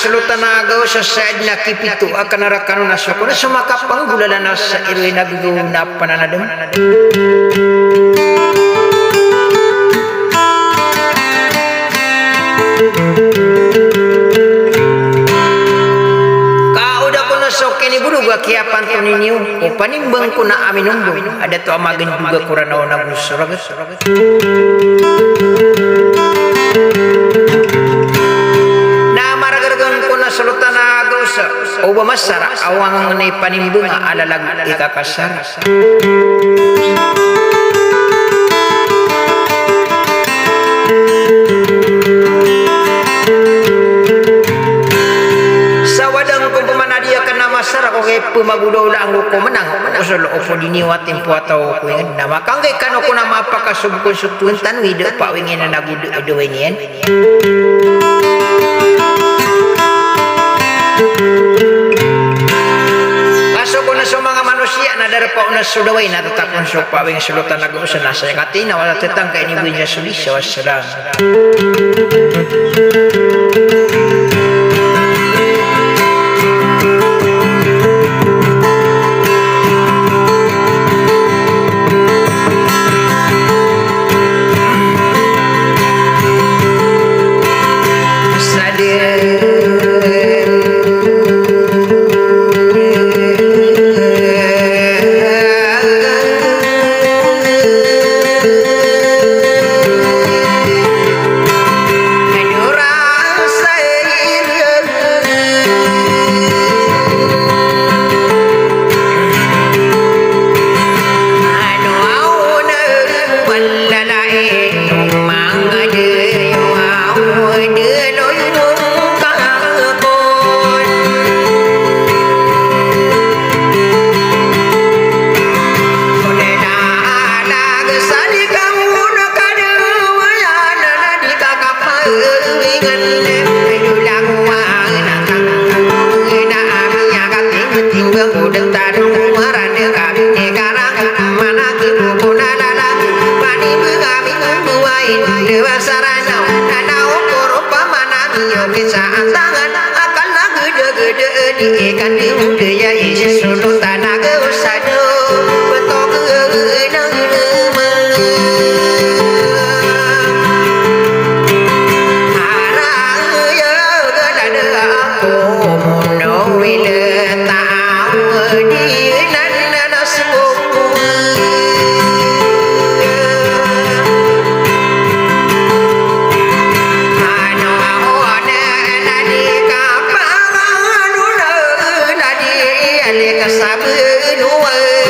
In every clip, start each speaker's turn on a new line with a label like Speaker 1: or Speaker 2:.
Speaker 1: sulutanaga sa said na kipitu akan arakan na sa kuna sumaka panggulalan na sa irwe naguguna pananadem ni buruga kiapan to ninyo o panimbang ko na amin umbong ada to amagin juga kuranaw na busuragat na maragaragan ko na salutan na dosa o bamasara awang ni panimbunga alalag ikakasara masara ko kay pumagudaw na ang ko menang usul opo diniwat tempo atau ko ingin na makangge kano ko na mapakasub konsultun tanwi de pa wingin na nagudu aduwenien kaso ko na sa mga manusia na darpa una sudaway na tatakon so pa wing sulutan nag-usan na sa katina wala tetang kay ni bunya sulisya wassalam ikan dia isi sudut tanah ke usado betok nang arang ya gadada aku mono wile tau di nan semua kasabu nuwe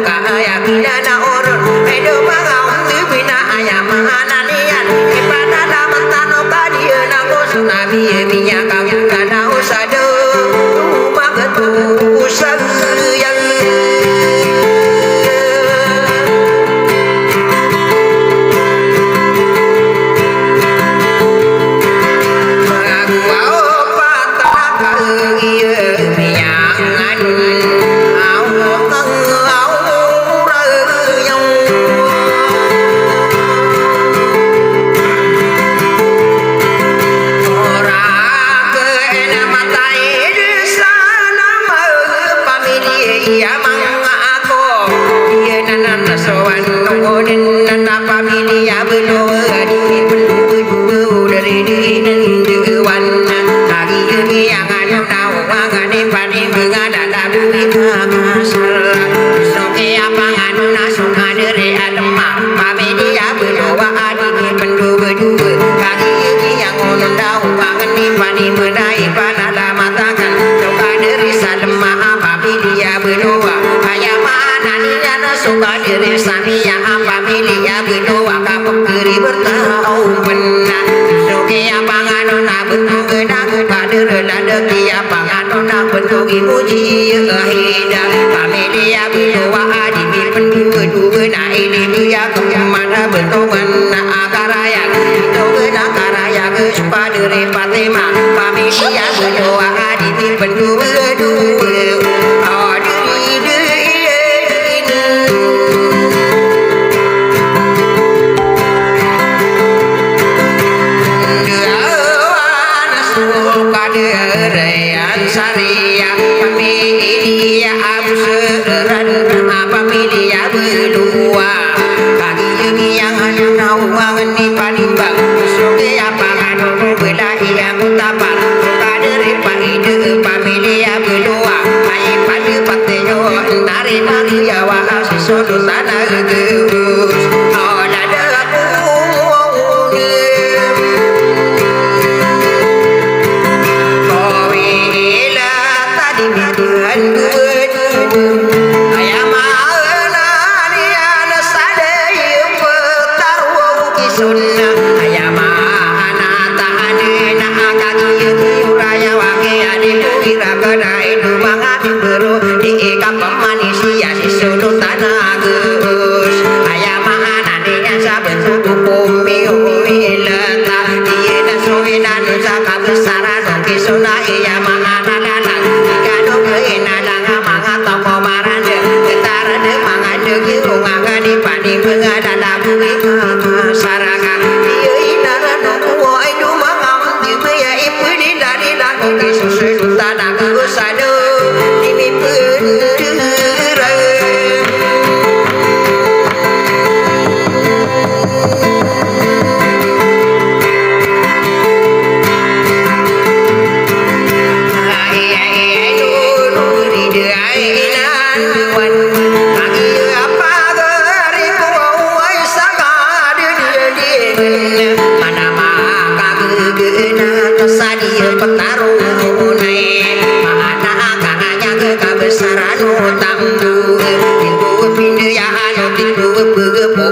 Speaker 1: kaya kinana oron edo mangaw tibina ayamana niyan ipada daman tano kadia na ko tsunami minya kamu kana usado magatu usag yang
Speaker 2: Hãy subscribe cho kênh Ghiền Mì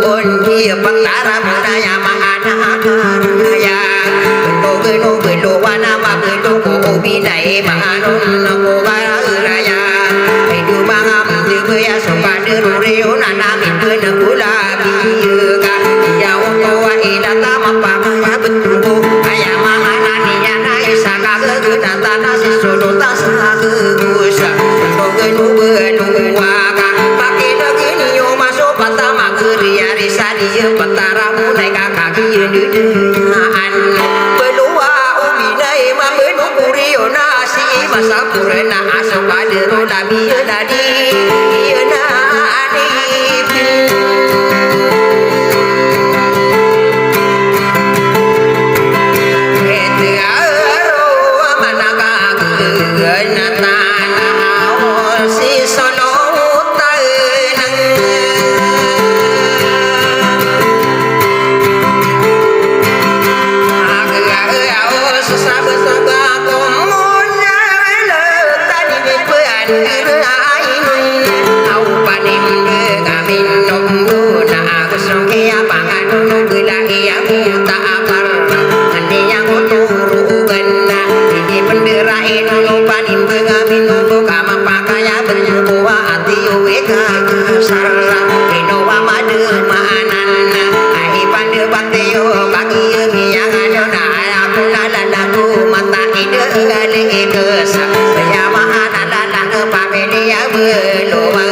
Speaker 2: Gõ để không bỏ lỡ
Speaker 1: ayu sarra ino amade manan ai pande bateo bagi yang ada aku lalalaku mata ide ale kesa saya mahana lalang pamelia beloa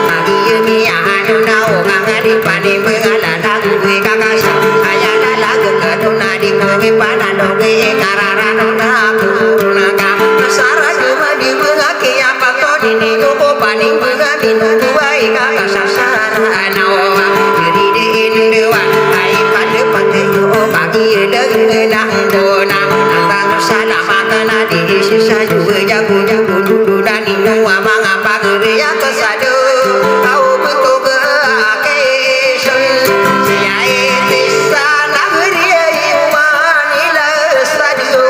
Speaker 1: bagi yang ada nau ngadi pani mengalalang we kakasa aya lalang keduna di kowe panado we kararano aku naga sara cuma di mengaki apa to dini ko paning mengami nunggu baik kakasa sara nawa diri di indewa ai pande pande yo bagi dengan dona antang salamatan di sisa juga jago jago dulu dan inu amang apa geria kesado kau betul ke akesun siai tisana geria iman ila sadio